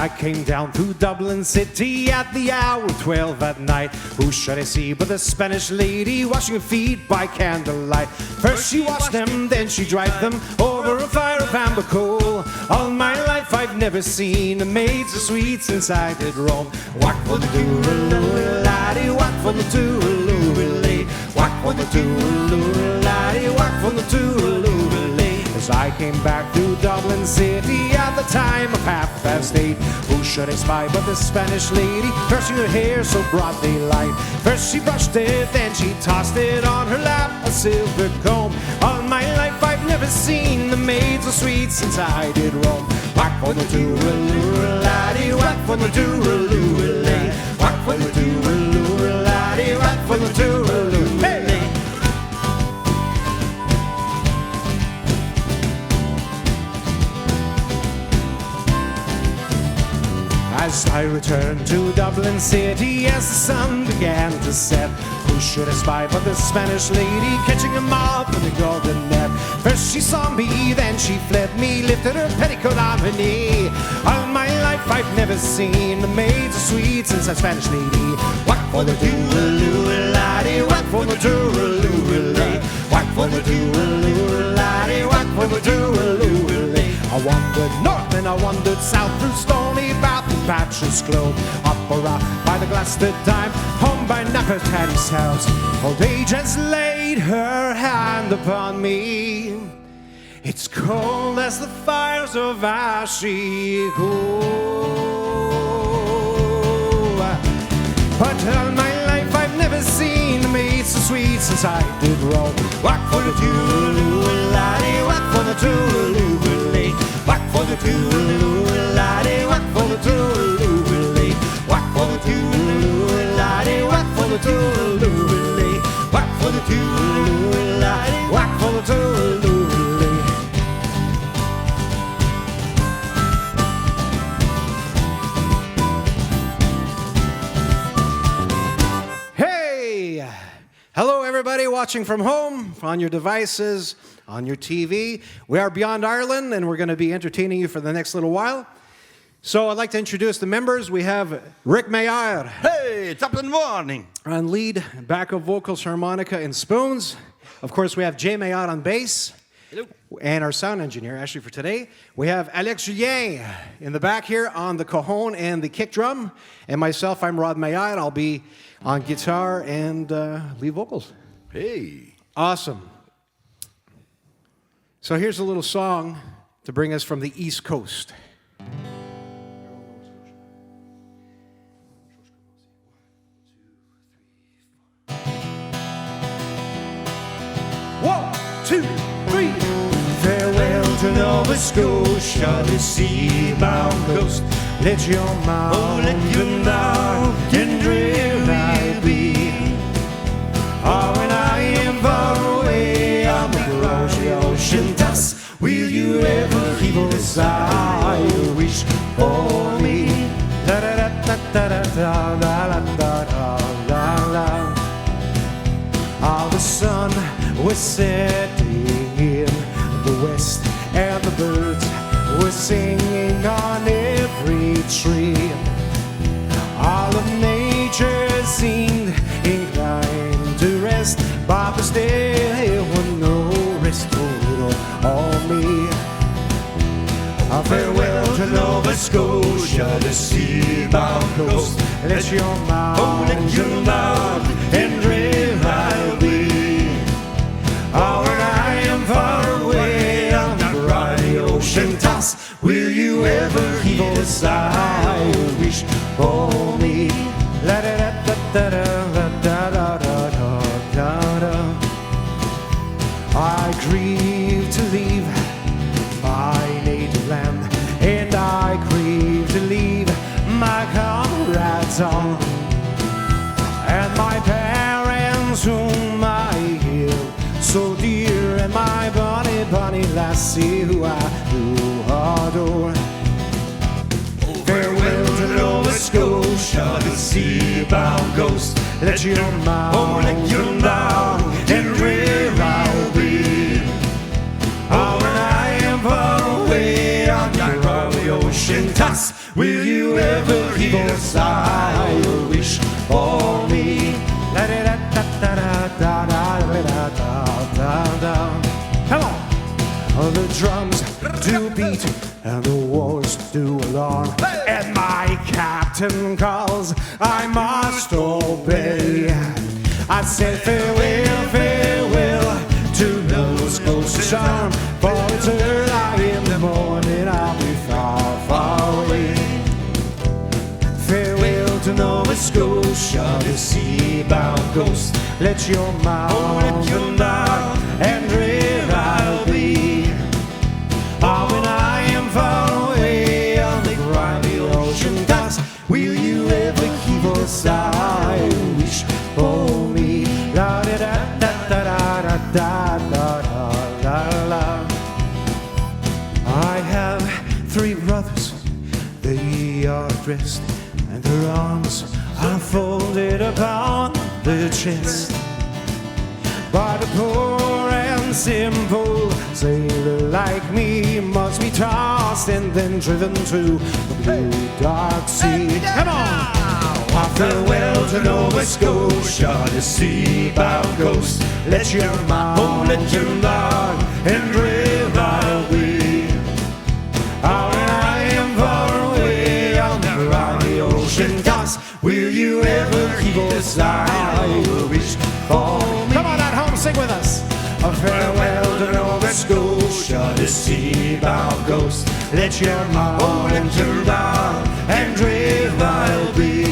I came down through Dublin City at the hour 12 at night. Who should I see but the Spanish lady washing her feet by candlelight? First she washed them, then she dried them over a fire of amber coal. All my life I've never seen a maid so sweet since I did roam. Whack for the tooraloo laddie, whack for the tooraloo lay, whack for the tooraloo laddie, whack for the tooraloo. As I came back to Dublin City at the time of 8:30, who should I spy but the Spanish lady, brushing her hair so broad daylight. First she brushed it, then she tossed it on her lap, a silver comb. All my life I've never seen the maid so sweet since I did roam. Whack for the tooraloo laddie, whack for the tooraloo lay, whack for the tooraloo laddie, whack for the tooraloo lay. As I returned to Dublin City, as the sun began to set, who should I spy but the Spanish lady, catching a moth in the golden net. First she saw me, then she fled me, lifted her petticoat on her knee. All my life I've never seen the maid so sweet since that Spanish lady. Whack for the tooraloo laddie, whack for the tooraloo lay, whack for the tooraloo laddie, whack for the tooraloo lay. I wandered north and I wandered south through Stony Bath and Patches Globe, up or out by the Gloucester Dime, home by Nappertaddy's house. Old age has laid her hand upon me. It's cold as the fires of Ashigo. But all my life I've never seen a maid so sweet since I did roam. Whack for the tooraloo laddie, whack for the tooraloo lay, whack for the tooraloo laddie, whack for the tooraloo lay, whack for the tooraloo laddie, whack for the tooraloo lay, whack for the tooraloo laddie, whack for the tooraloo lay. Hello everybody watching from home, on your devices, on your TV. We are Beyond Ireland and we're going to be entertaining you for the next little while. So I'd like to introduce the members. We have Rick Mayer. Hey, top of the morning. On lead, backup vocals, harmonica, and spoons. Of course, we have Jay Mayer on bass. Hello. And our sound engineer, actually for today, we have Alex Julien in the back here on the cajon and the kick drum. And myself, I'm Rod Mayer. I'll be on guitar and lead vocals. Hey. Awesome. So here's a little song to bring us from the East Coast. One, two, three. Farewell to Nova Scotia, the sea-bound coast. Let your mountain and dreary be. Oh, when I am far away on the rosy ocean toss, will you ever feel the sigh you wish for me? Da da da da da da da da da da da. Oh, the sun was setting in the west, and the birds were singing on every tree. All of nature seemed inclined to rest, but there was no rest on me. A farewell to Nova Scotia, the sea-bound coast. Let your mountain and dream I'll be. Oh, when I am far away on the bright ocean toss, will you ever hear the sigh you wish for me? La da da da da da da da da da. I grieve to leave my native land, and I grieve to leave my comrades on, and my parents whom I held so dear, and my bonny, bonny lassie who I do adore. Farewell to Nova Scotia, the sea-bound ghost. Let your mountain down and where I'll be. Oh, when I am far away on the rocky ocean toss, will you the drums do beat and the wars do alarm. And my captain calls, I must obey. I said farewell, farewell to Nova Scotia charm. For it's early in the morning, I'll be far, far away. Farewell to Nova Scotia, the sea-bound ghost. Let your mountain down and drear I'll be. Oh, when I am far away on the grimy ocean dust, will you ever keep a sigh wish for me? La da da da da da da da da da. I have 3 brothers, they are dressed, and their arms are folded upon the chest. But a poor and simple sailor like me must be tossed and then driven to the blue dark sea. Come on! Farewell to Nova Scotia, the sea-bound ghost. Let your mind, let your love and dream I'll be. Oh, when I am far away on the grimy ocean toss, will you ever keep a sigh wish for me? Come on at home, sing with us. A farewell to Nova Scotia, the sea-bound ghost. Let your mind, let your love and dream I'll be.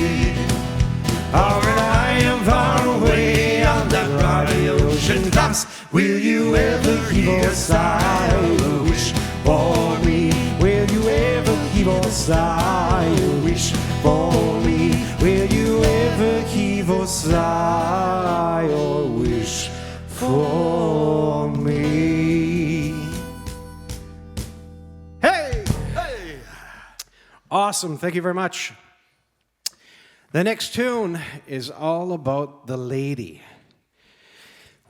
Oh, when I am far away on that grimy ocean toss, will you ever keep a sigh wish for me? Will you ever keep a sigh wish for me? Will you ever keep a sigh or wish for me? Hey! Hey! Awesome, thank you very much. The next tune is all about the lady.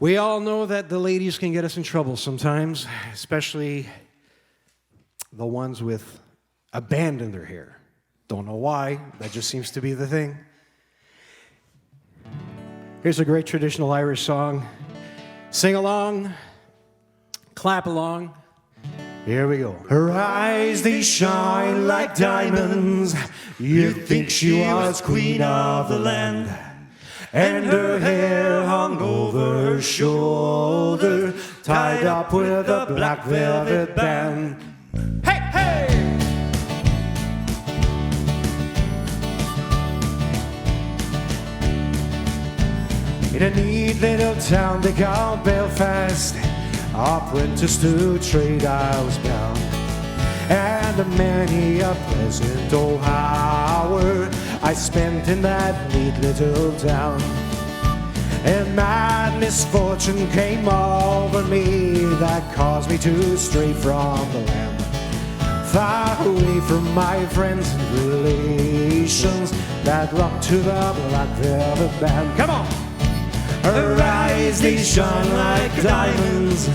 We all know that the ladies can get us in trouble sometimes, especially the ones with a band in their hair. Don't know why, that just seems to be the thing. Here's a great traditional Irish song. Sing along, clap along. Here we go. Her eyes, they shine like diamonds. You'd think she was queen of the land. And her hair hung over her shoulder, tied up with a black velvet band. Hey, hey! In a neat little town they call Belfast, apprentice to trade I was bound. And many a pleasant old hour I spent in that neat little town. And mad misfortune came over me that caused me to stray from the land, far away from my friends and relations that looked to the black velvet band. Come on! Her eyes, they shone like diamonds.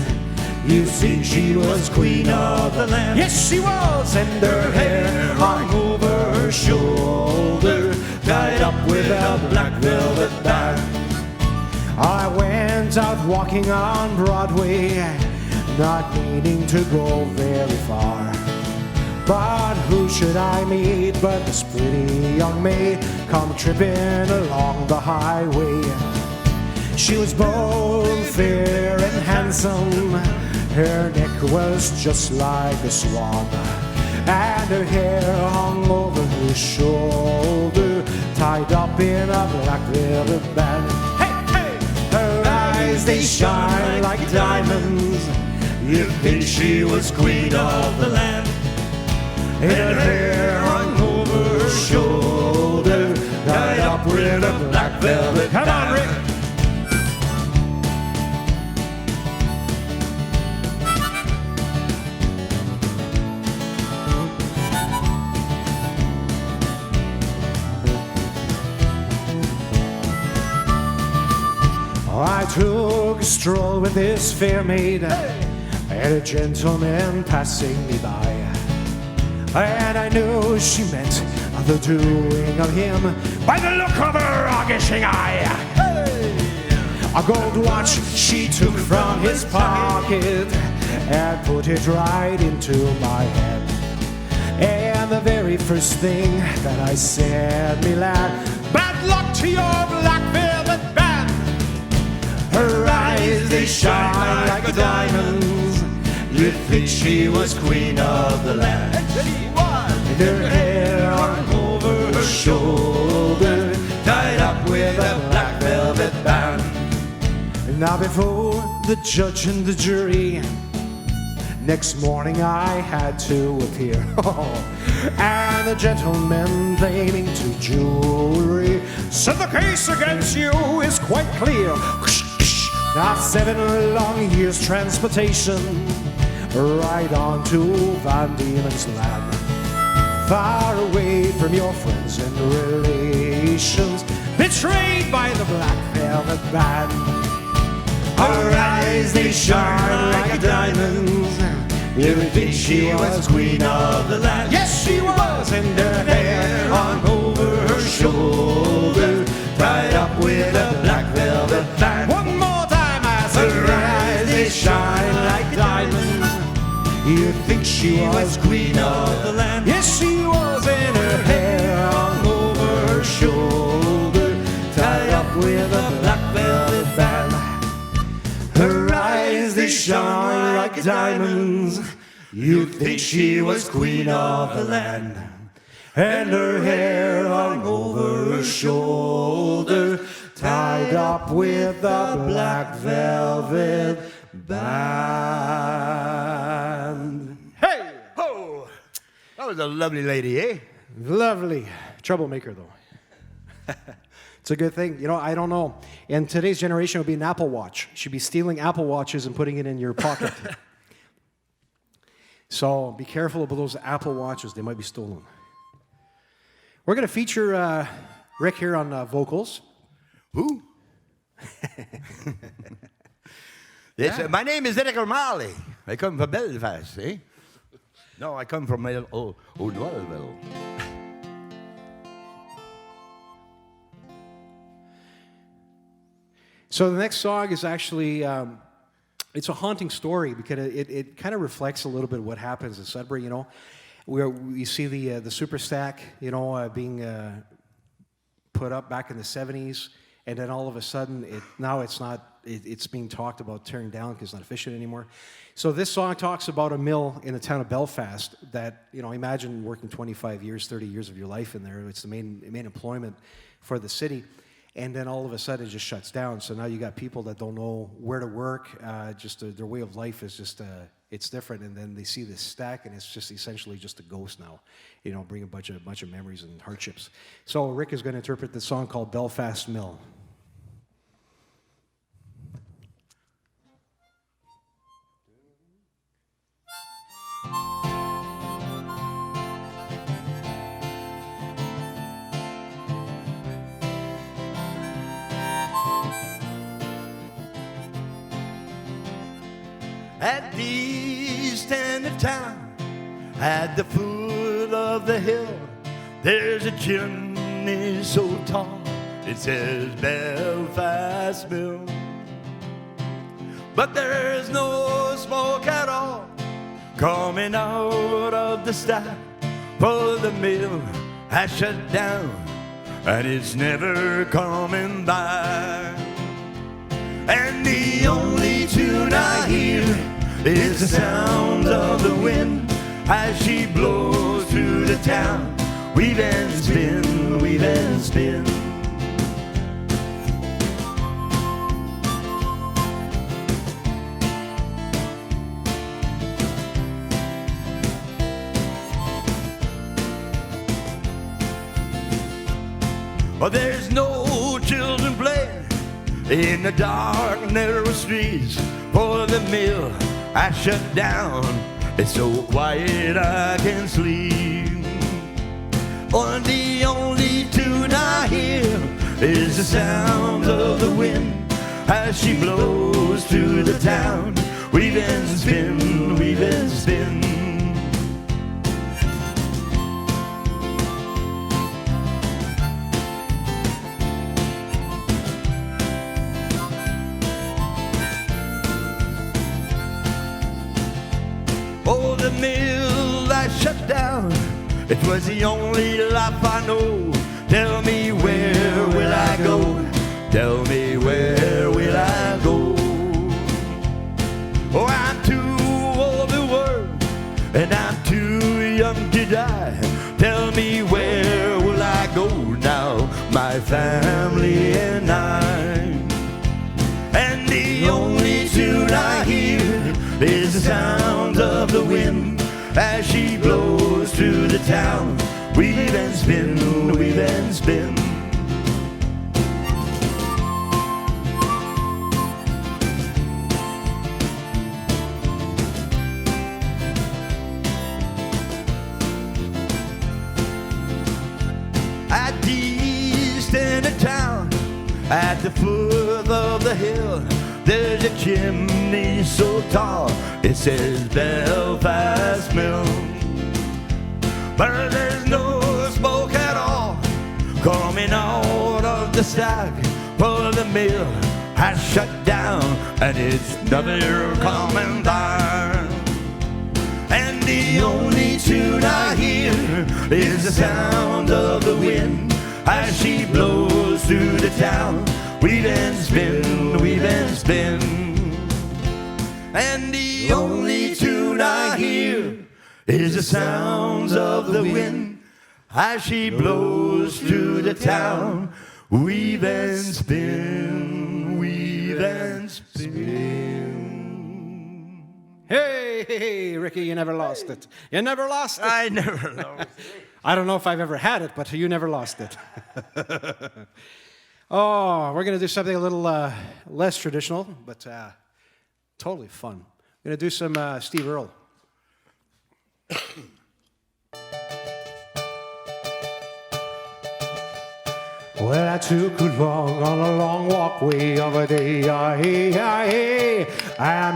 You see, she was queen of the land. Yes, she was. And her hair hung over her shoulder, tied up with a black velvet band. I went out walking on Broadway, not meaning to go very far. But who should I meet but this pretty young maid come tripping along the highway. She was bold, fair and handsome. Her neck was just like a swan, and her hair hung over her shoulder, tied up in a black velvet band. Hey, hey! Her eyes, they shine like diamonds. You'd think she was queen of the land. And her hair hung over her shoulder, tied up with a black velvet band. Come on, Rick! I took a stroll with this fair maid, and a gentleman passing me by, and I knew she meant the doing of him by the look of her augishing eye. A gold watch she took from his pocket, and put it right into my hand. And the very first thing that I said, me lad, bad luck to your black velvet band. Her eyes, they shine like diamonds. You'd think she was queen of the land. And her hair hung over her shoulder, tied up with a black velvet band. And now before the judge and the jury, next morning I had to appear. And the gentleman claiming to jewelry said the case against you is quite clear. Now 7 long years transportation right on to Van Diemen's land, far away from your friends and relations, betrayed by the black velvet band. Her eyes, they shine like diamonds. You would think she was queen of the land. Yes, she was, and her hair hung over her shoulder, tied up with a black velvet band. One more time, I said, her eyes, they shine like diamonds. You'd think she was queen of the land. Yes, she was, and her hair hung over her shoulder, tied up with a black velvet band. Her eyes, they shine like diamonds. You'd think she was queen of the land. And her hair hung over her shoulder, tied up with a black velvet band. Hey! Ho! That was a lovely lady, eh? Lovely. Troublemaker, though. It's a good thing. You know, I don't know. In today's generation, it would be an Apple Watch. She'd be stealing Apple Watches and putting it in your pocket. So be careful about those Apple Watches. They might be stolen. We're going to feature Rick here on vocals. Who? Yes, my name is Eric O'Malley. I come from Belfast, eh? No, I come from O'Dwellville. So the next song is actually, it's a haunting story because it kind of reflects a little bit of what happens in Sudbury, you know. We see the super stack, you know, being put up back in the 70s, and then all of a sudden, it's being talked about tearing down because it's not efficient anymore. So this song talks about a mill in the town of Belfast that, you know, imagine working 25 years, 30 years of your life in there. It's the main employment for the city. And then all of a sudden it just shuts down. So now you got people that don't know where to work. Their way of life is just, it's different. And then they see this stack and it's just essentially just a ghost now. You know, bring a bunch of memories and hardships. So Rick is going to interpret this song called Belfast Mill. At the east end of town, at the foot of the hill, there's a chimney so tall, it says Belfast Mill. But there's no smoke at all coming out of the stack, for the mill has shut down and it's never coming back. And the only tune I hear is the sound of the wind as she blows through the town. Weave and spin, weave and spin. Well, there's no children playing in the dark, narrow streets, for the mill I shut down. It's so quiet I can sleep. Oh, the only tune I hear is the sound of the wind as she blows through the town. Weave and spin, weave and spin. Oh, the mill that shut down, it was the only life I know. Tell me where will I go? Tell me where will I go? Oh, I'm too old to work, and I'm too young to die. Tell me where will I go now, my family and I? And the only tune I hear is the sound of the wind as she blows through the town. Weave and spin, weave and spin. At the east end of town, at the foot of the hill, there's a chimney so tall, it says Belfast Mill. But there's no smoke at all coming out of the stack, for the mill has shut down and it's never coming back. And the only tune I hear is the sound of the wind as she blows through the town. Weave and spin, weave and spin. And the only tune I hear is the sounds of the wind as she blows through the town. Weave and spin, weave and spin. Hey, Ricky, you never lost it. You never lost it. I never lost it. I don't know if I've ever had it, but you never lost it. Oh, we're going to do something a little less traditional, but totally fun. We're going to do some Steve Earle. Well, I took a long on a long walkway of a day. I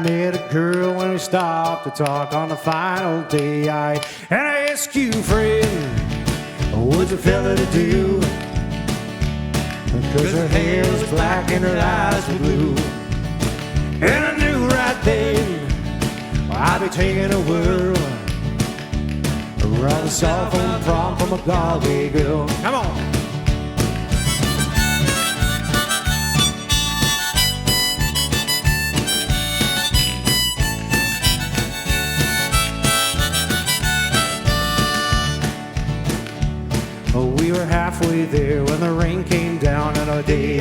met a girl when we stopped to talk on the final day. And I asked you, friend, what's a fella to do? Because her hair was black and her eyes were blue. And I knew right then I'd be taking a whirl around the cell phone prom from a Galway girl. Come on. We were halfway there when the rain came down on a day.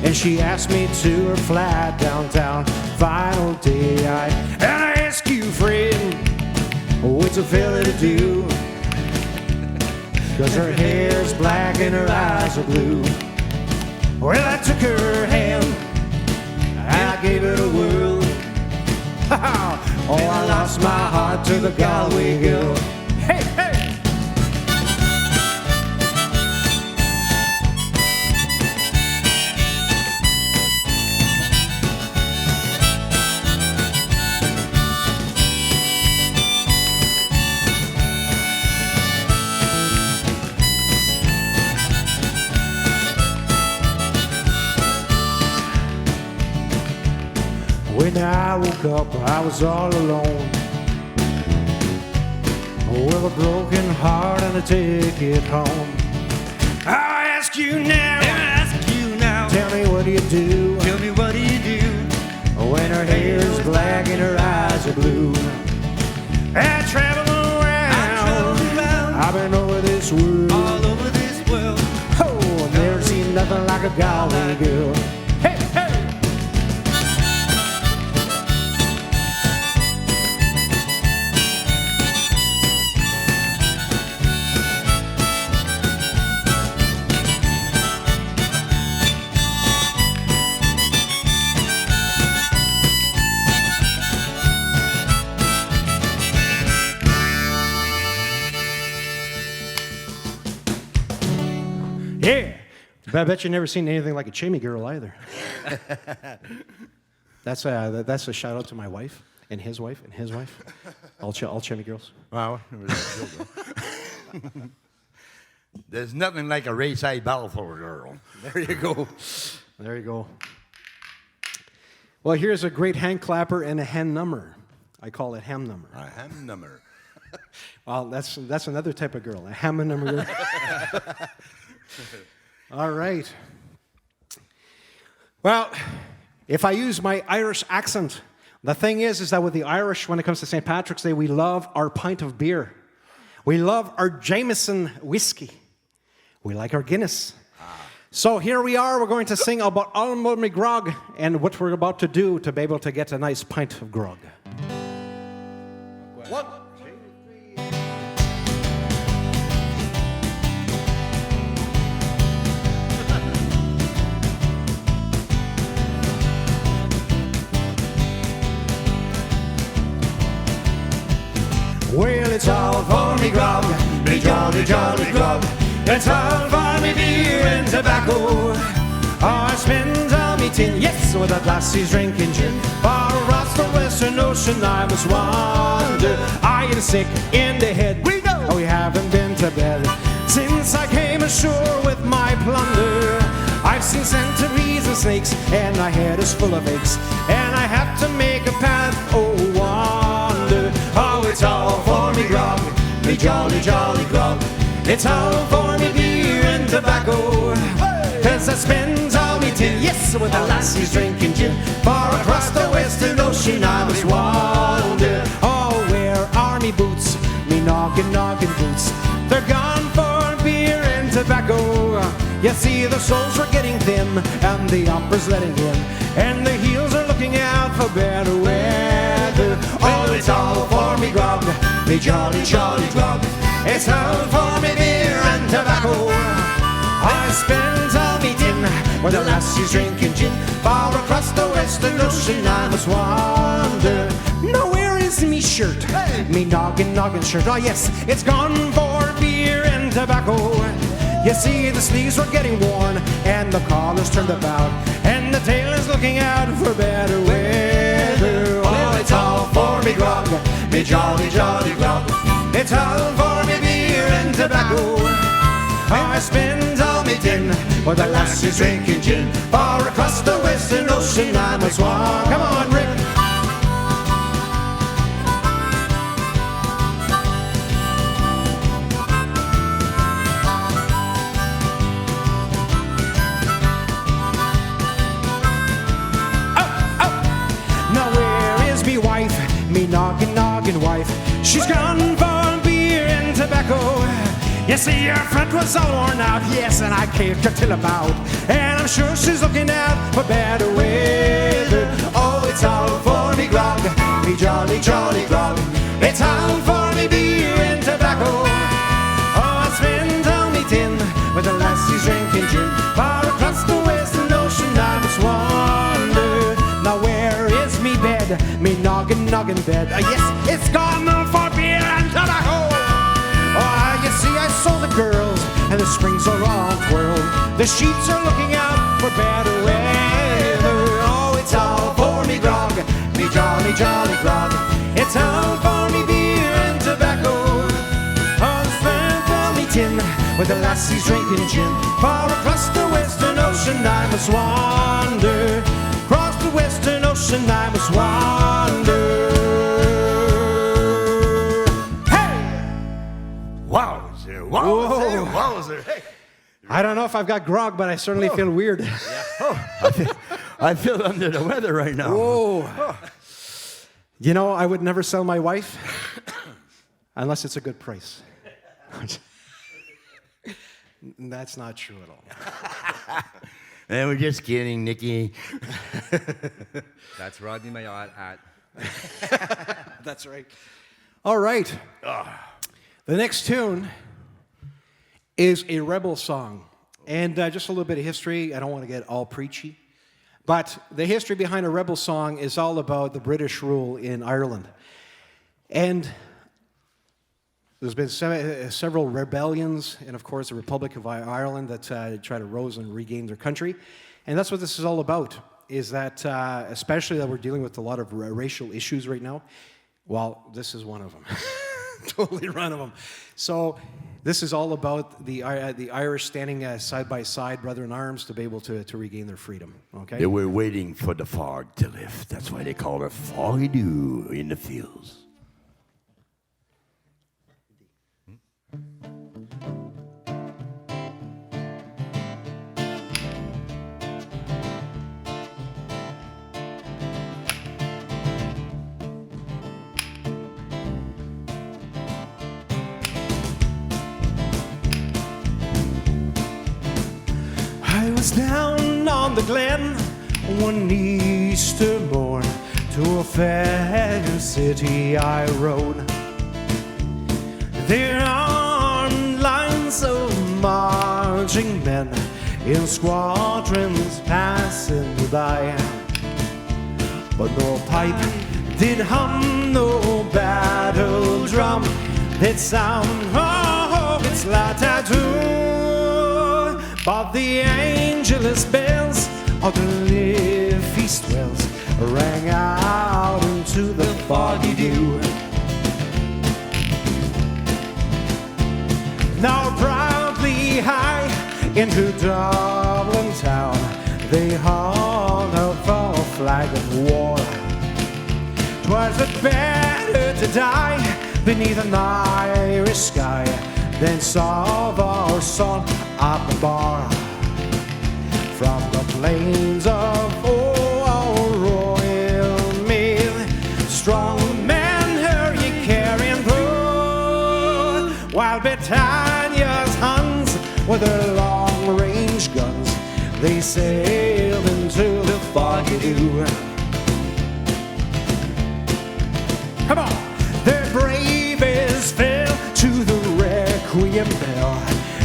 And she asked me to her flat downtown, final day. And I asked you, friend, what's a fella to do? Cause her hair's black and her eyes are blue. Well, I took her hand and I gave it a whirl. Oh, I lost my heart to the Galway girl. Hey, hey! When I woke up, I was all alone, with a broken heart and a ticket home. I ask you now, tell me what do you do? Tell me what do you do? When her hair's black and her eyes are blue. I travel around, I've been over this world, All over this world. oh, I've never seen nothing like a Galway girl. Hey, hey! Yeah, but I bet you've never seen anything like a chimney girl either. That's a shout out to my wife and his wife and his wife. All chimney girls. Wow. There's nothing like a RAYSIDE BALFOUR girl. There you go. There you go. Well, here's a great hand clapper and a hand number. I call it ham number. A ham number. Well, that's another type of girl, a ham number. All right. Well, if I use my Irish accent, the thing is that with the Irish, when it comes to St. Patrick's Day, we love our pint of beer. We love our Jameson whiskey. We like our Guinness. So here we are. We're going to sing about Me Grog and what we're about to do to be able to get a nice pint of grog. 1, 2, 3. Well, it's all for me grog, me jolly, jolly grog. It's all for me beer and tobacco. Oh, I spend all me tin, yes, with the lassies drinking gin. Far across the western ocean I must wander. I am sick in the head, we know. We haven't been to bed since I came ashore with my plunder. I've seen centipedes and snakes, and my head is full of aches, and I have to make a path, oh, wander. Oh, it's all for me grog, me jolly, jolly grog. It's all for me beer and tobacco. Cause I spend all me tin, yes, with the lassies drinking gin. Far across the western ocean I must wander. Oh, where are me boots, me noggin boots? They're gone for beer and tobacco. You see, the soles were getting thin, and the uppers letting in, and the heels are looking out for better weather. Oh, it's all for me grog, me jolly, jolly grog. It's all for me beer and tobacco. I spend all me tin where the lassies drinking gin. Far across the western ocean I must wander. Now where is me shirt? Hey. Me noggin shirt. Oh yes, it's gone for beer and tobacco. You see, the sleeves were getting worn, and the collar's turned about, and the tail is looking out for better weather. Oh, it's all for me grog, me jolly, jolly grog. It's all for me beer and tobacco. I spend all me tin with the lassies drinking gin. Far across the western ocean I must walk. Come on, Rick. Now where is me wife, me noggin wife? She's gone for beer and tobacco. You see, her front was all worn out, yes, and I caved her till about, and I'm sure she's looking out for better weather. Oh, it's all for me grog, me jolly, jolly grog. It's all for me beer and tobacco. Oh, I spend all me tin with the lassies drinking gin. Far across the western ocean I must wander. Now where is me bed, me noggin bed? Yes, it's gone for beer and tobacco. Oh, you see, I saw the girls, and the springs are all twirled. The sheets are looking out for better weather. Oh, it's all for me grog, me jolly, jolly grog. It's all for me beer and tobacco. Oh, spent all me tin with the lassies drinking gin. Far across the western ocean I must wander. Across the western ocean I must wander. Wowzer. Hey. I don't know if I've got grog, but I certainly feel weird. Yeah. Oh, I feel under the weather right now. Oh. You know, I would never sell my wife unless it's a good price. That's not true at all. And we're just kidding, Nikki. That's Rodney Mayotte at. That's right. All right. The next tune is a rebel song. And just a little bit of history. I don't want to get all preachy. But the history behind a rebel song is all about the British rule in Ireland. And there's been several rebellions, and of course the Republic of Ireland that try to rose and regain their country. And that's what this is all about, is that especially that we're dealing with a lot of racial issues right now. Well, this is one of them. totally run of them. So this is all about the Irish standing side by side, brother in arms, to be able to regain their freedom. Okay. They were waiting for the fog to lift. That's why they call her Foggy Dew in the fields. I was down on the glen one Easter morn. To a fair city I rode. There are lines of marching men in squadrons passing by, but no pipe did hum, no battle drum did sound, oh, it's la tattoo. But the angelus bells of the leafy swells rang out into the foggy dew. Now proudly high into Dublin town they hung up a flag of war. 'Twas better to die beneath an Irish sky than serve our son at the bar. From the plains of our royal mail, strong men hurry carrying through, while Britannia's Huns with their long-range guns, they sailed into the foggy dew. Come on! Their bravest fell to the requiem bell,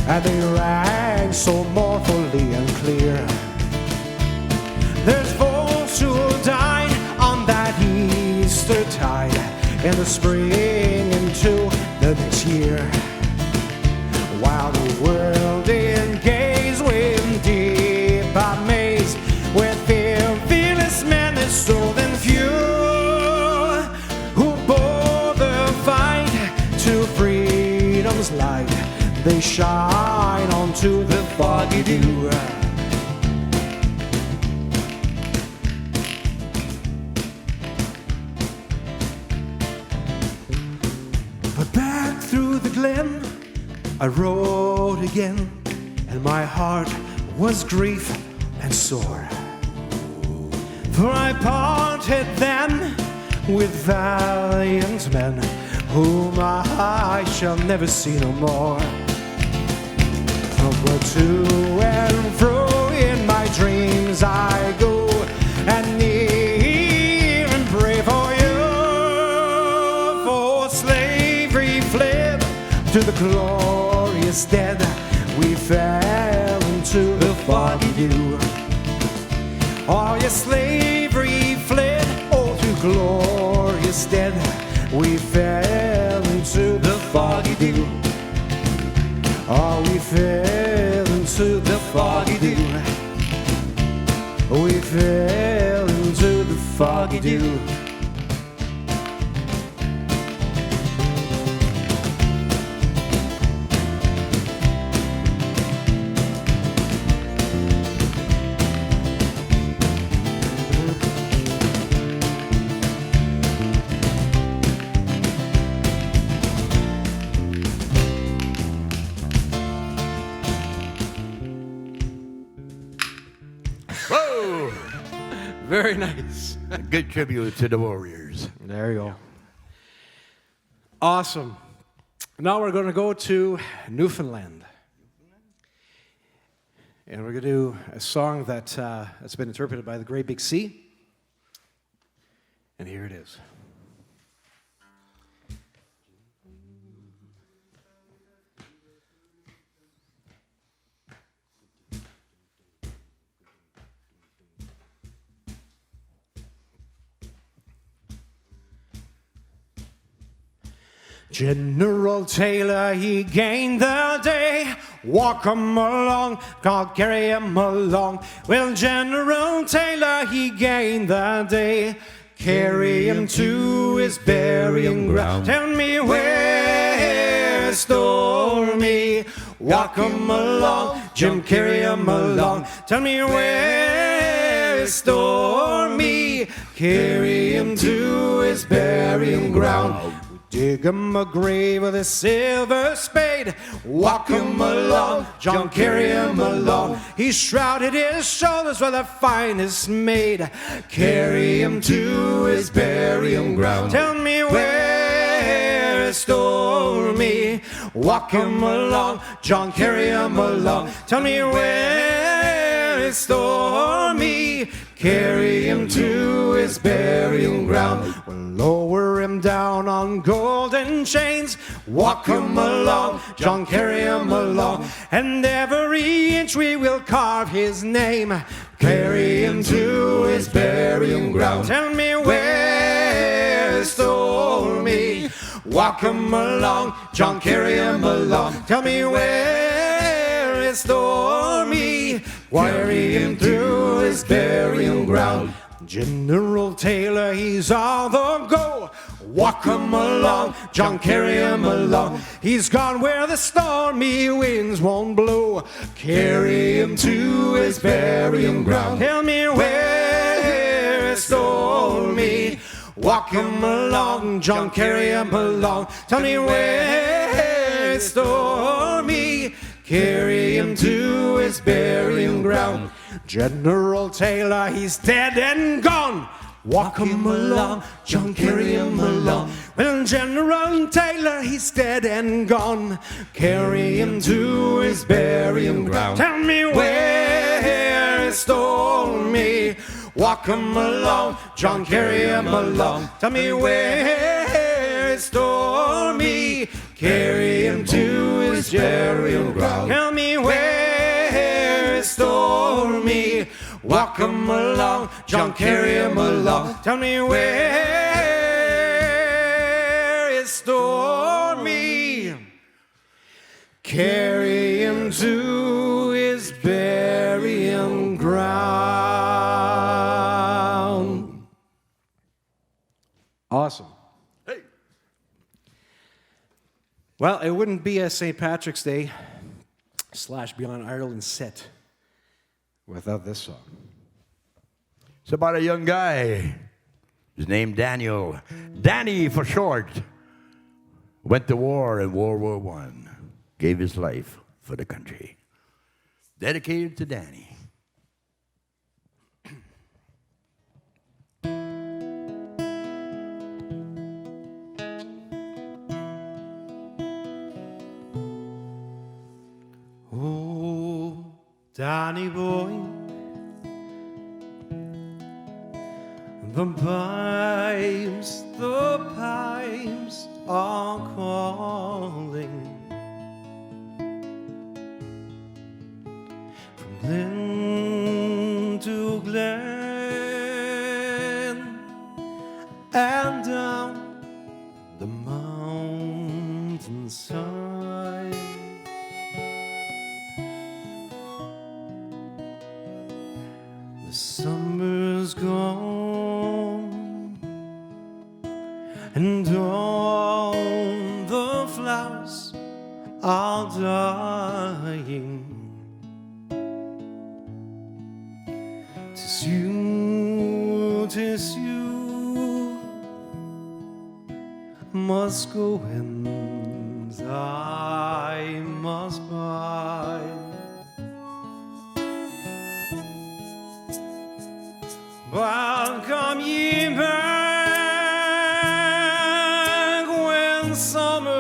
and they rang so mournfully and clear. There's folks who'll die on that Easter tide in the spring into the next year, while the world engaged with deep amaze, with fearless men and stolen few, who bore the fight to freedom's light. They shine onto the foggy dew. But back through the glen I rode again, and my heart was grief and sore. For I parted then with valiant men, whom I shall never see no more. But to and fro in my dreams I go, and kneel and pray for you. For slavery fled to the glorious dead, we fell into the foggy dew. Oh, yes, slavery fled, oh, to glorious dead, we fell into the foggy dew. Oh, we fell into the foggy dew. We fell into the foggy dew. Whoa! Very nice. A good tribute to the Warriors. There you go. Awesome. Now we're going to go to Newfoundland. And we're going to do a song that's been interpreted by the Great Big Sea. And here it is. General Taylor, he gained the day. Walk 'em along, God carry 'em along. Well, General Taylor, he gained the day. Carry him to his burying ground. Tell me where is stormy. Walk 'em along, Jim, carry 'em along. Tell me where is stormy. Carry him to his burying ground. Dig him a grave with a silver spade. Walk him along, John, carry him along. He shrouded his shoulders with the finest maid. Carry him to his burying ground. Tell me where is stormy. Walk him along, John, carry him along. Tell me where is stormy. Carry him to his burial ground. We'll lower him down on golden chains. Walk him along, John, carry him along. And every inch we will carve his name. Carry him to his burial ground. Tell me where is stormy. Walk him along, John, carry him along. Tell me where is stormy. Carry him to his burial ground. General Taylor, he's all the go. Walk him along, John, carry him along. He's gone where the stormy winds won't blow. Carry him to his burial ground. Tell me where is stormy. Walk him along, John, carry him along. Tell me where is stormy. Carry him to his burial ground. General Taylor, he's dead and gone. Walk him along, John, carry him along. Well, General Taylor, he's dead and gone. Carry him to his burial ground. Tell me where is stormy. Walk him along, John, carry him along. Tell me where is stormy. Carry him to his burial ground. Tell me where is stormy. Walk him along, John, carry him along. Tell me where is stormy. Carry him to his burial ground. Awesome. Hey. Well, it wouldn't be a St. Patrick's Day / Beyond Ireland set without this song. It's about a young guy. His name Daniel. Danny for short. Went to war in World War I. Gave his life for the country. Dedicated to Danny. Oh, Danny boy, the pipes are calling from glen to glen and down the mountainside. The summer's gone and all the flowers are dying. 'Tis you must go and I must bide. Welcome ye back when summer's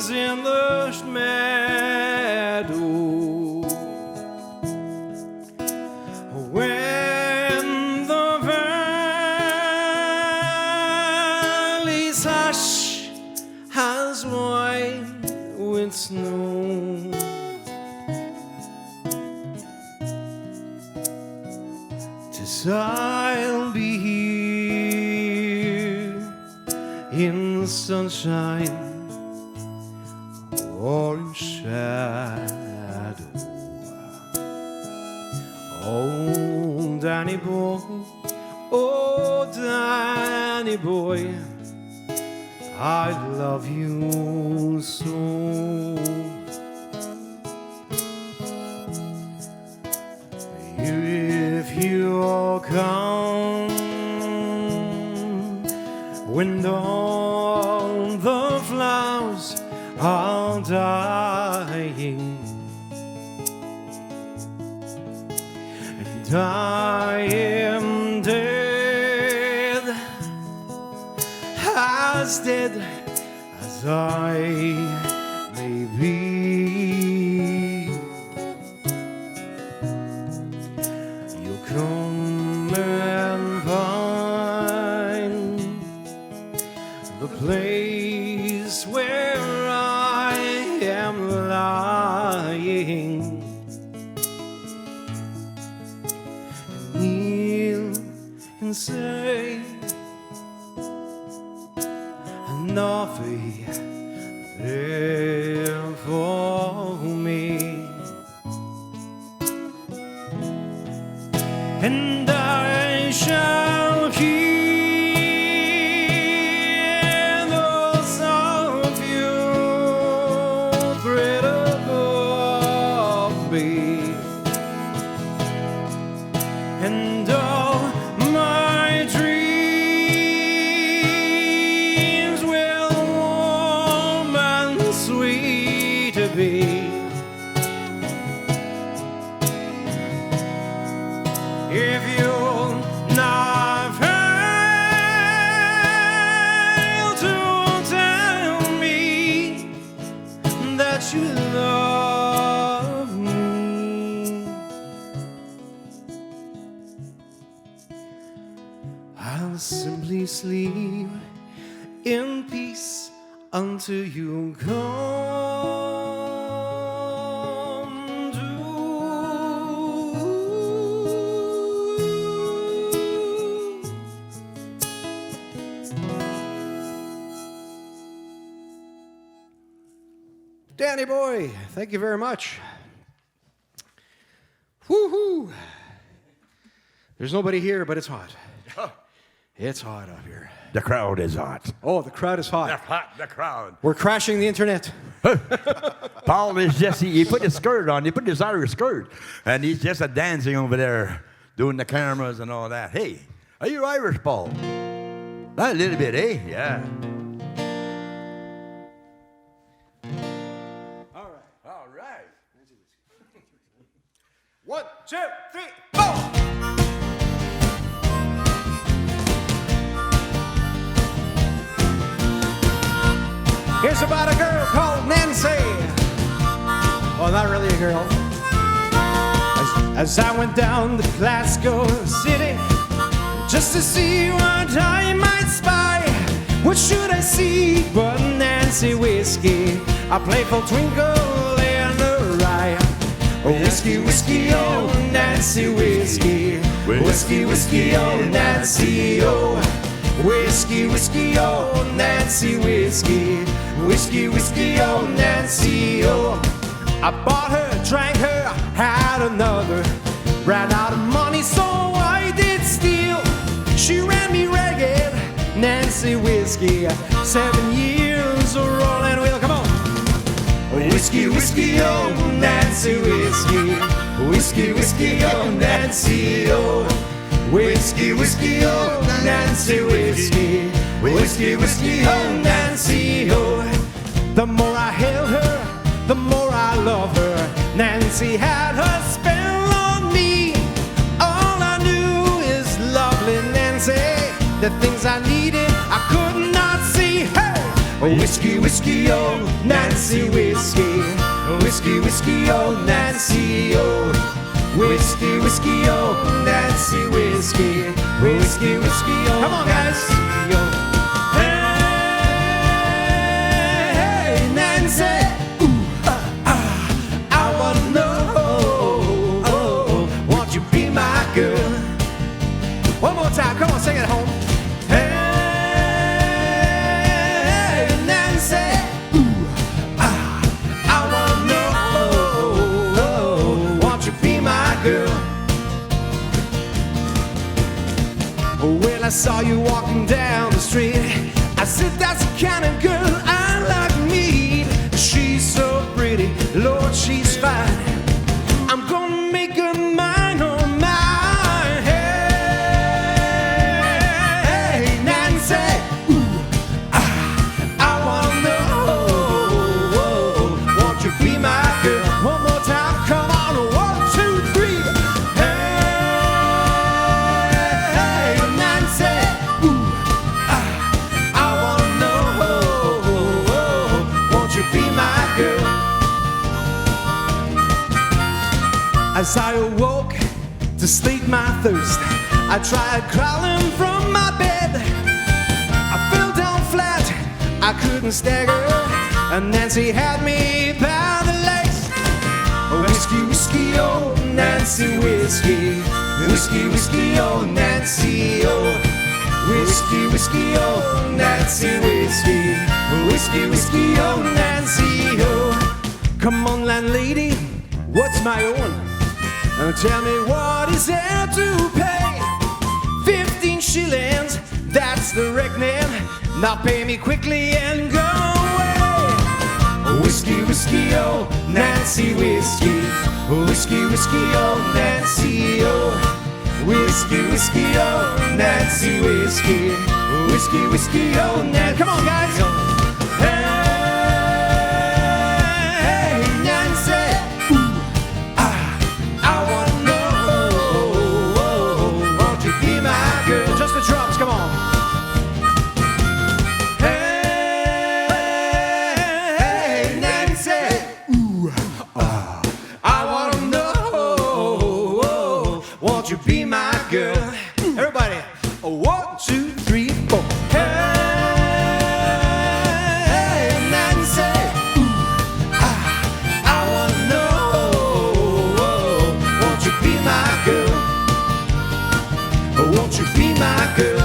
in the meadow, when the valley's hush has white with snow. I'll be here in sunshine or in shadow. Oh, Danny boy, oh, Danny boy, I love you so. If you'll come when all the flowers are dying, and I am dead, as dead as I may be, you'll come and find the place where I am lying, and kneel and say an offering there for me, and I shall hear those of you thread above me, and all my dreams will warm and sweet to be. If you'll not fail to tell me that you love me, I'll simply sleep in peace until you come to. Danny boy, thank you very much. Woohoo! There's nobody here, but it's hot. It's hot up here. The crowd is hot. Oh, the crowd is hot. The crowd. We're crashing the internet. Paul is just, he put his skirt on, he put his Irish skirt, and he's just dancing over there, doing the cameras and all that. Hey, are you Irish, Paul? A little bit, eh? Yeah. All right. All right. 1, 2, 3, 4. Here's about a girl called Nancy. Well, not really a girl. As I went down to Glasgow City, just to see what I might spy. What should I see but Nancy whiskey, a playful twinkle in her eye. Oh, whiskey, whiskey, oh, Nancy whiskey. Whiskey, whiskey, oh, Nancy, oh. Whiskey, whiskey, oh, Nancy whiskey. Whiskey, whiskey, oh, Nancy, oh. I bought her, drank her, had another. Ran out of money, so I did steal. She ran me ragged, Nancy whiskey. 7 years of rolling wheel, come on. Whiskey, whiskey, oh, Nancy whiskey. Whiskey, whiskey, oh, Nancy, oh. Whiskey, whiskey, oh, Nancy whiskey. Whiskey, whiskey, oh, Nancy, oh. The more I held her, the more I love her. Nancy had her spell on me. All I knew is lovely Nancy. The things I needed, I could not see. Hey! Whiskey, whiskey, oh, Nancy whiskey. Whiskey, whiskey, oh, Nancy, oh. Whiskey, whiskey, oh, Nancy whiskey. Whiskey, whiskey, oh, come on, guys. Hey, Nancy. Ooh, I wanna know, won't you be my girl? One more time, come on, sing it at home. Hey, Nancy. Ooh, I wanna know, won't you be my girl? Well, I saw you walking down the street. I I said, that's the kind of girl I like me. She's so pretty, Lord, she's fine. I'm gonna make her mine, oh mine. Hey, Nancy, ooh, I wanna know, won't you be my girl? One more time, come on, 1, 2, 3. Hey, Nancy, ooh, I wanna know, won't you be my girl? As I awoke to slake my thirst, I tried crawling from my bed. I fell down flat, I couldn't stagger, and Nancy had me by the legs. Whiskey, whiskey, oh Nancy, whiskey. Whiskey, whiskey, oh Nancy, oh. Whiskey, whiskey, oh Nancy, whiskey. Whiskey, whiskey, oh Nancy, oh. Come on, landlady, what's my own? Tell me what is there to pay? 15 shillings, that's the reckoning. Now pay me quickly and go away. Whiskey, whiskey, oh Nancy, whiskey. Whiskey, whiskey, oh Nancy, oh. Whiskey, whiskey, oh Nancy, whiskey. Whiskey, whiskey, oh Nancy. Come on, guys. Hey, Nancy. Just the drums, come on. Hey, Nancy, ooh, I wanna know, won't you be my girl? Everybody, 1, 2, 3, 4. Hey, Nancy, ooh, I wanna know, won't you be my girl? Won't you be my girl?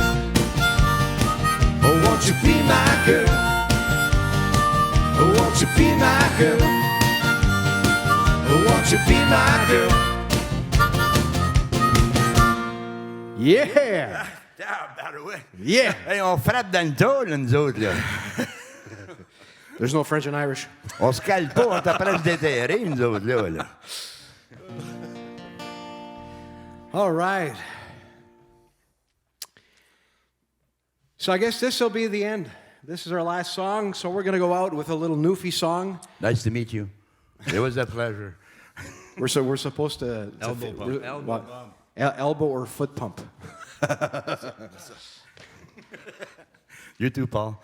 Oh, won't you be my girl? Oh, won't you be my girl? Oh, won't you be my girl? Yeah! Yeah! Hey, on frappe dans le tas, là, nous autres, là. There's no French and Irish. On se cale pas, on t'apprend déterrer, nous autres, là. All right. So I guess this will be the end. This is our last song, so we're going to go out with a little Newfie song. Nice to meet you. It was a pleasure. We're supposed to Elbow pump. Elbow pump. Elbow or foot pump. You too, Paul.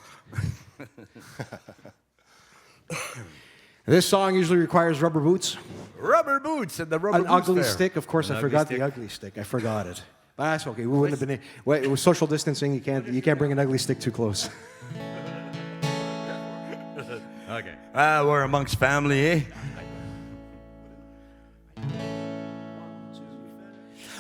This song usually requires rubber boots. Rubber boots and the rubber An boots ugly fair. stick. Of course, I forgot the ugly stick. I forgot it. But that's okay. We wouldn't have been. Well, it was social distancing. You can't bring an ugly stick too close. Okay. We're amongst family, eh?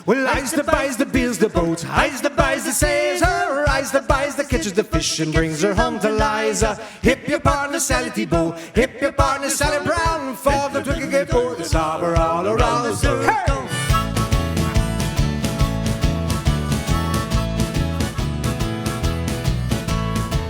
Well, I's the buys the bills, the boats. I's the buys the sails. Her I's the buys the catches the fish and brings her home to Liza. Hip your partner Sally Thibault. Hip your partner Sally Brown. For the twinkle get board. The harbor all around the circle. Hey!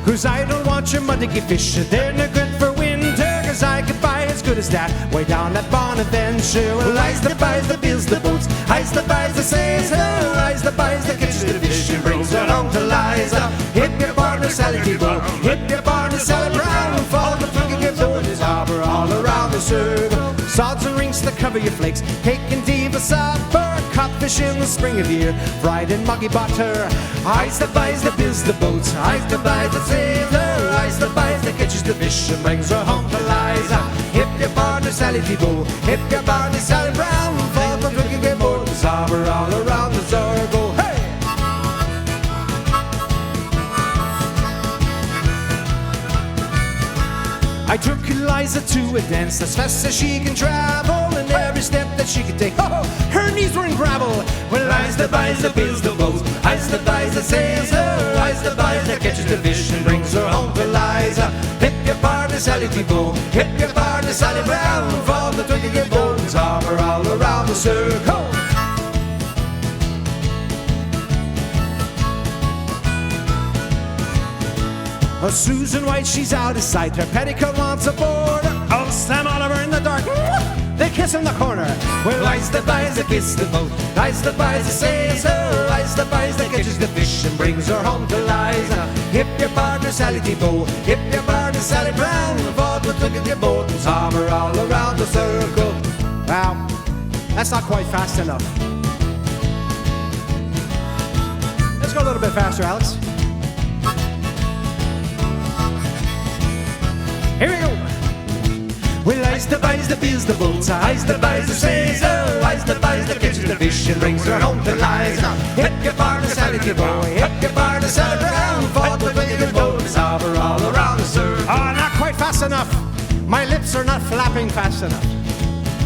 'Cause I don't want your muddicky fish, they're no good for winter. 'Cause I could buy as good as that way down at Bonaventure. Well, I's the buys the bills, the boats. I's the buys the sails. I's the buys the catches the fish and brings her home to Liza. Hip your partner Sally Thibault. Hip your partner Sally Brown. For the twinkle get board is harbor all around the circle. Sods and rings to cover your flakes. Cake and diva supper. Codfish in the spring of year. Fried in muggy butter. I's the buys the bills, the boats. I's the buys the sailor. I's the buys the catches the fish and brings her home to Liza. Hip your partner Sally Thibault. Hip your partner Sally Brown. For the drinking get board is harbor all around the circle. Hey! I took Eliza to a dance as fast as she can travel, and every step that she could take, oh, her knees were in gravel. Well, I's the buys the bills, the boats. I's the buys the sails. I's the buys that catches the fish and brings her home to Liza. Hip your partner Sally Thibault. Hip your partner Sally Brown. For the twinkle get bold and harbor all around the circle. Oh, Susan White, she's out of sight. Her petticoat wants a board. Oh, Sam Oliver in the dark. They kiss in the corner. Well, I's the buys that kiss the boat. I's the buys that says her. I's the buys that catches the fish and brings her home to Liza. Hip your partner, Sally Thibault. Hip your partner, Sally Brown. Forward with look at your boat and hammer all around the circle. Wow, that's not quite fast enough. Let's go a little bit faster, Alex. Here we go. Well, I's the buys that bills the boats. I's the buys that says her. I's the buys that catches the fish and brings her home to Liza. Hip your partner, Sally Thibault. Hip your partner, Sally Brown. Forward with look at your boat and hammer all around the circle. Oh, not quite fast enough. My lips are not flapping fast enough.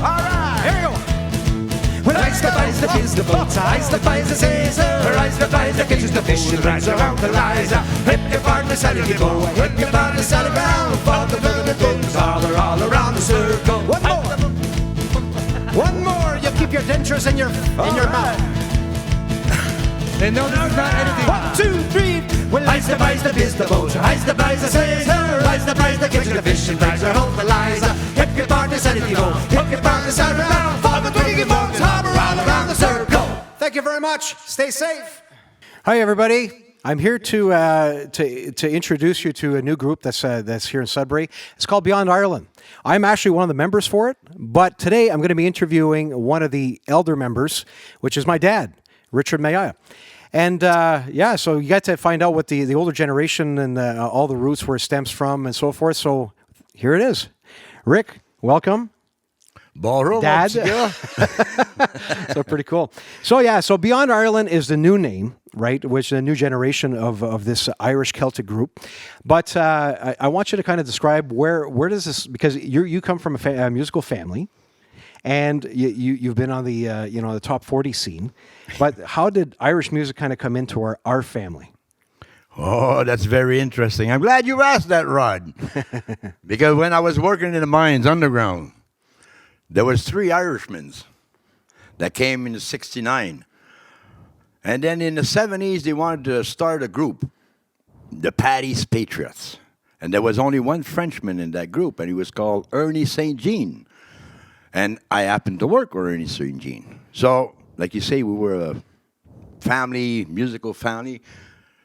All right, here we go. Well, I's the buys that bills the boats. I's the buys that says her. I's the buys that catches the fish and brings her home to Liza. Hip your partner, Sally Thibault. Hip your partner, Sally Brown. Forward with look at your boat and hammer all around the circle. One more. One more. You keep your dentures in your mouth. And no, this is not anything. 1, 2, 3. Well, I's the buys that bills the boats. I's the buys that says her. I's the buys that catches the fish and brings her home to Liza. Hip your partner, Sally Thibault. Hip your partner, Sally Brown. Forward with look at your boat and hammer all around the circle. Thank you very much. Stay safe. Hi, everybody. I'm here to introduce you to a new group that's here in Sudbury. It's called Beyond Ireland. I'm actually one of the members for it, but today I'm going to be interviewing one of the elder members, which is my dad, Richard Mayaya. And so you got to find out what the older generation and all the roots where it stems from and so forth. So here it is. Rick, welcome. Ballroom, Dad. So pretty cool. So Beyond Ireland is the new name, right? Which is a new generation of this Irish Celtic group. But I want you to kind of describe where does this, because you come from a musical family, and you've been on the the top 40 scene. But how did Irish music kind of come into our family? Oh, that's very interesting. I'm glad you asked that, Rod. Because when I was working in the mines underground, there was 3 Irishmen that came in '69. And then in the 70s, they wanted to start a group, the Paddy's Patriots. And there was only one Frenchman in that group, and he was called Ernie St. Jean. And I happened to work with Ernie St. Jean. So, like you say, we were a family, musical family.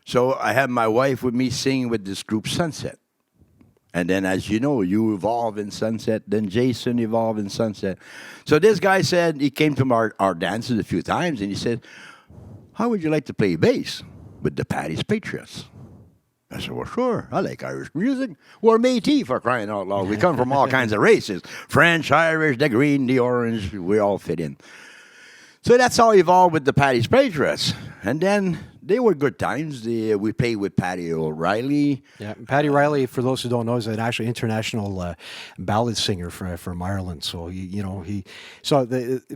So I had my wife with me singing with this group, Sunset. And then, as you know, you evolve in Sunset. Then Jason evolved in Sunset. So this guy said, he came to our dances a few times, and he said, how would you like to play bass with the Paddy's Patriots? I said, well, sure. I like Irish music. We're Métis, for crying out loud. We come from all kinds of races. French, Irish, the green, the orange. We all fit in. So that's how it evolved with the Paddy's Patriots. And then they were good times. We played with Paddy O'Reilly. Yeah, Paddy Riley, for those who don't know, is an actually international ballad singer from Ireland. So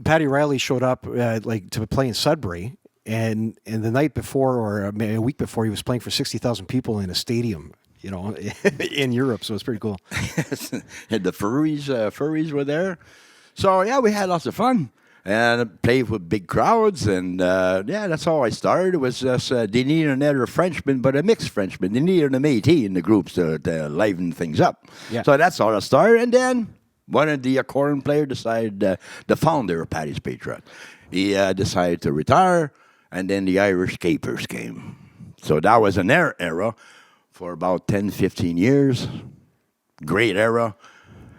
Paddy Riley showed up to play in Sudbury, and the night before or a week before, he was playing for 60,000 people in a stadium, in Europe. So it's pretty cool. And the furries were there. So yeah, we had lots of fun. And played with big crowds, and that's how I started. It was just, they needed another Frenchman, but a mixed Frenchman. They needed a Métis in the groups to liven things up. Yeah. So that's how I started. And then one of the accordion player decided, the founder of Paddy's Patriot, he decided to retire, and then the Irish Capers came. So that was an era for about 10, 15 years. Great era.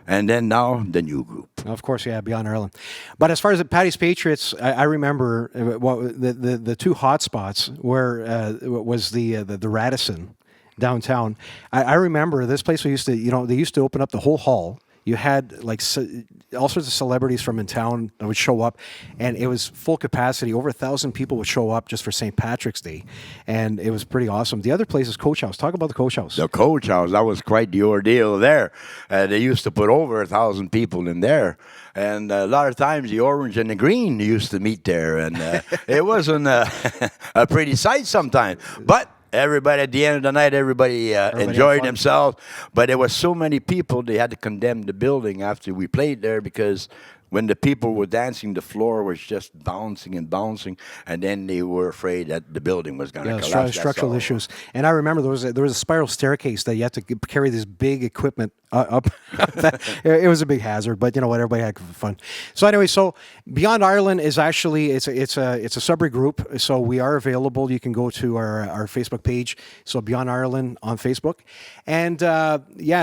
And then now the new group. Of course, yeah, Beyond Ireland. But as far as the Paddy's Patriots, I remember the 2 hot spots where was the Radisson downtown. I remember this place we used to, they used to open up the whole hall. You had all sorts of celebrities from in town that would show up, and it was full capacity. Over 1,000 people would show up just for St. Patrick's Day, and it was pretty awesome. The other place is Coach House. Talk about the Coach House. The Coach House, that was quite the ordeal there. They used to put over 1,000 people in there, and a lot of times the orange and the green used to meet there, and it wasn't a pretty sight sometimes, but everybody, at the end of the night, everybody enjoyed themselves. But there was so many people, they had to condemn the building after we played there because when the people were dancing, the floor was just bouncing and bouncing, and then they were afraid that the building was going to collapse. That's Structural all. issues. And I remember there was a spiral staircase that you had to carry this big equipment up. It was a big hazard, but you know what? Everybody had fun. So anyway, so Beyond Ireland is actually it's a Sudbury group. So we are available. You can go to our Facebook page. So Beyond Ireland on Facebook, and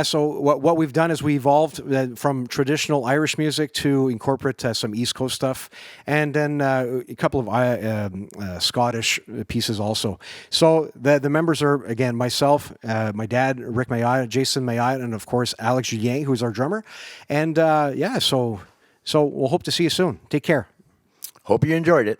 so what we've done is we evolved from traditional Irish music to incorporate some East Coast stuff, and then a couple of Scottish pieces also. So the members are, again, myself, my dad, Rick Mayotte, Jason Mayotte, and of course Alex Julien, who's our drummer. And so we'll hope to see you soon. Take care. Hope you enjoyed it.